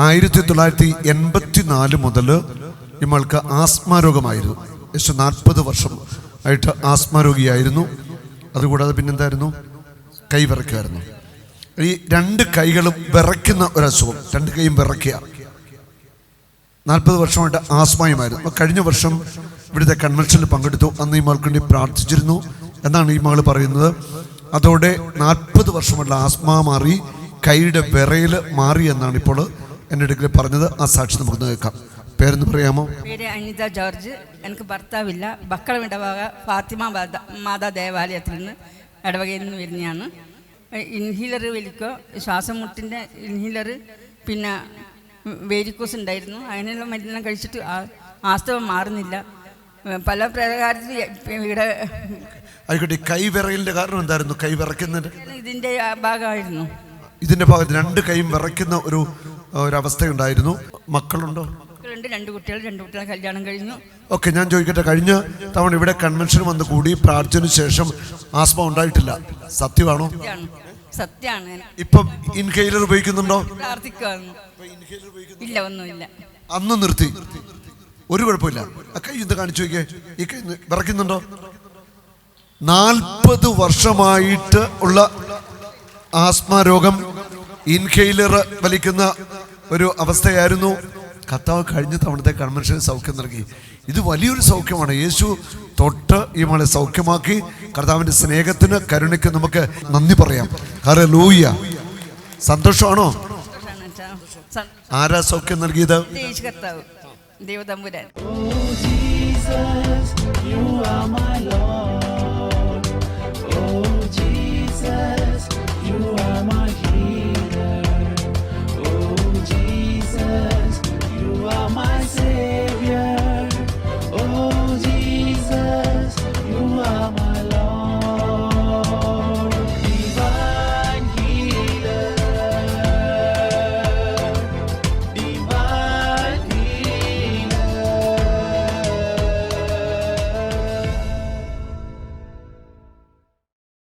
1984 മുതൽ ഇയാൾക്ക് ആസ്മ രോഗമായിരുന്നു. ഏകദേശം 40 വർഷം ആയിട്ട് ആസ്മ രോഗിയായിരുന്നു. അതുകൂടാതെ പിന്നെന്തായിരുന്നു, കൈ വിറയ്ക്കുമായിരുന്നു. ഈ 2 കൈകളും വിറയ്ക്കുന്ന ഒരസുഖം, 2 കൈയും വിറയ്ക്കുക. 40 വർഷമായിട്ട് ആസ്മയുമായിരുന്നു. അപ്പോൾ കഴിഞ്ഞ വർഷം ഇവിടുത്തെ കൺവെൻഷനിൽ പങ്കെടുത്തു. അന്ന് ഈ മകൾക്ക് വേണ്ടി പ്രാർത്ഥിച്ചിരുന്നു എന്നാണ് ഈ മകൾ പറയുന്നത്. അതോടെ 40 വർഷമുള്ള ആസ്മ മാറി, കൈയുടെ വിറയിൽ മാറി എന്നാണ് ഇപ്പോൾ എൻ്റെ അടുക്കൽ പറഞ്ഞത്. ആ സാക്ഷി നമുക്ക് കേൾക്കാം. പേരെന്ന് പറയാമോ? പേര് അനിത ജോർജ്. എനിക്ക് ഭർത്താവില്ല. ബക്കളം ഇടവക ഫാത്തിമ മാതാ ദേവാലയത്തിൽ നിന്ന്, ഇടവകയിൽ നിന്ന് വരുന്നതാണ്. ഇൻഹീലർ വലിക്കോ, ശ്വാസം മുട്ടിൻ്റെ ഇൻഹീലർ, പിന്നെ വേരിക്കോസ് ഉണ്ടായിരുന്നു. അതിനുള്ള മരുന്നെല്ലാം കഴിച്ചിട്ട് ആസ്തവം മാറുന്നില്ല. പല പ്രകാരത്തിൽ ഇവിടെ ആയിക്കോട്ടെ. കൈ വിറയലിൻ്റെ കാരണം എന്തായിരുന്നു? കൈ വിറയ്ക്കുന്നതിൻ്റെ ഇതിൻ്റെ ഭാഗമായിരുന്നു. ഇതിൻ്റെ ഭാഗത്ത് 2 കൈയും വിറയ്ക്കുന്ന ഒരവസ്ഥയുണ്ടായിരുന്നു. മക്കളുണ്ടോ? മക്കളുണ്ട്, 2 കുട്ടികൾ. 2 കുട്ടികളെ കല്യാണം കഴിഞ്ഞു. ഓക്കെ, ഞാൻ ചോദിക്കട്ടെ, കഴിഞ്ഞ തവണ ഇവിടെ കൺവെൻഷൻ വന്ന് കൂടി പ്രാർത്ഥനയ്ക്ക് ശേഷം ആസ്മ ഉണ്ടായിട്ടില്ല, സത്യമാണോ? സത്യമാണ്. ഇപ്പം ഇൻഹെയിലർ ഉപയോഗിക്കുന്നുണ്ടോ? പ്രാർത്ഥിക്കുവായിരുന്നു. ഇല്ല, ഒന്നുമില്ല. അന്ന് നിർത്തി, ഒരു കുഴപ്പമില്ല. ആ കൈ ഇത് കാണിച്ചു നോക്കിയേ. ഈ കൈ വിറയ്ക്കുന്നുണ്ടോ? 40 വർഷമായിട്ട് ഉള്ള ആസ്മ രോഗം, ഇൻഹെയിലർ വലിക്കുന്ന ഒരു അവസ്ഥയായിരുന്നു. കർത്താവ് കഴിഞ്ഞ തവണത്തെ കൺവെൻഷന് സൗഖ്യം നൽകി. ഇത് വലിയൊരു സൗഖ്യമാണ്. യേശു തൊട്ട് ഈ മകളെ സൗഖ്യമാക്കി. കർത്താവിൻ്റെ സ്നേഹത്തിന്, കരുണയ്ക്ക് നമുക്ക് നന്ദി പറയാം. ഹല്ലേലൂയ. സന്തോഷമാണോ? ആരാ സൗഖ്യം നൽകിയത്? കർത്താവ്, ദൈവതമ്പുരാൻ.